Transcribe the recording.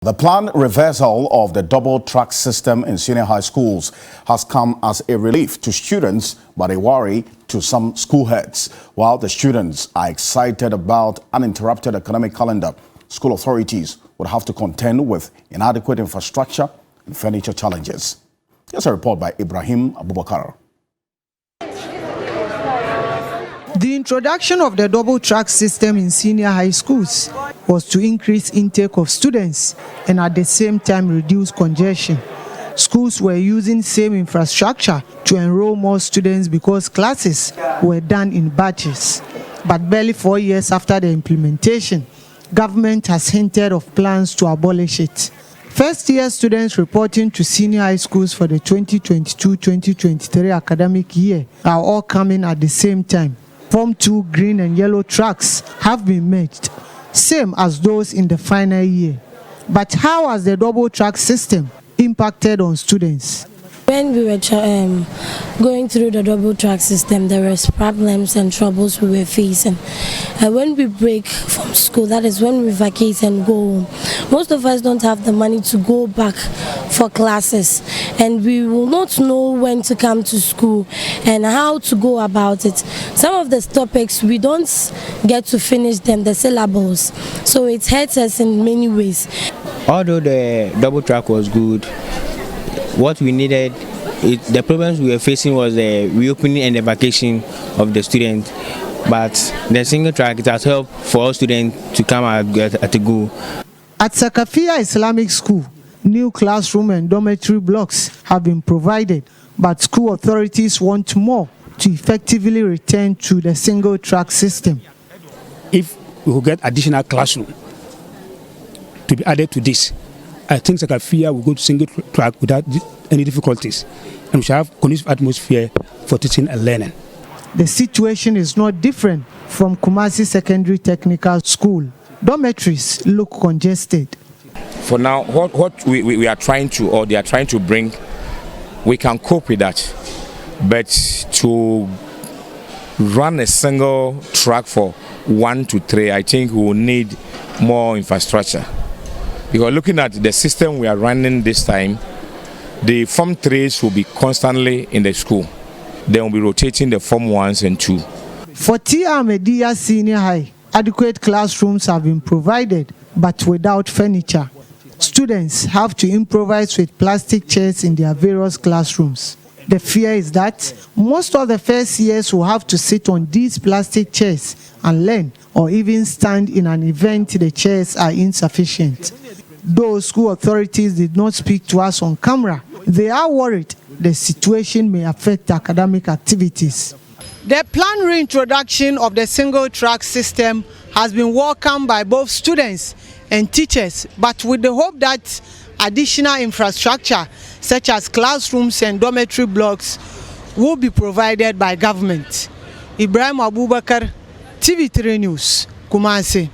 The planned reversal of the double-track system in senior high schools has come as a relief to students, but a worry to some school heads. While the students are excited about uninterrupted academic calendar, school authorities would have to contend with inadequate infrastructure and furniture challenges. Here's a report by Ibrahim Abubakar. The introduction of the double-track system in senior high schools was to increase intake of students and at the same time reduce congestion. Schools were using same infrastructure to enroll more students because classes were done in batches. But barely 4 years after the implementation, government has hinted of plans to abolish it. First-year students reporting to senior high schools for the 2022-2023 academic year are all coming at the same time. Form 2 green and yellow tracks have been merged, same as those in the final year. But how has the double-track system impacted on students? When we were going through the double-track system, there were problems and troubles we were facing. And when we break from school, that is when we vacate and go home, most of us don't have the money to go back for classes. And we will not know when to come to school and how to go about it. Some of the topics, we don't get to finish them, the syllables. So it hurts us in many ways. Although the double-track was good, what we needed, the problems we were facing was the reopening and the vacation of the students. But the single track, it has helped for all students to come at a go. At Sakafia Islamic School, new classroom and dormitory blocks have been provided, but school authorities want more to effectively return to the single track system. If we will get additional classroom to be added to this, I think Sakafia will go to single track without any difficulties, and we shall have conducive atmosphere for teaching and learning. The situation is not different from Kumasi Secondary Technical School. Dormitories look congested. For now, what we are trying to, or they are trying to bring, we can cope with that. But to run a single track for 1 to 3, I think we will need more infrastructure. Because looking at the system we are running this time, the Form 3s will be constantly in the school. They will be rotating the Form 1s and 2. For T. Ahmadiyya Senior High, adequate classrooms have been provided, but without furniture. Students have to improvise with plastic chairs in their various classrooms. The fear is that most of the first years will have to sit on these plastic chairs and learn, or even stand in an event the chairs are insufficient. Though school authorities did not speak to us on camera, they are worried the situation may affect academic activities. The planned reintroduction of the single-track system has been welcomed by both students and teachers, but with the hope that additional infrastructure such as classrooms and dormitory blocks will be provided by government. Ibrahim Abubakar, TV3 News, Kumasi.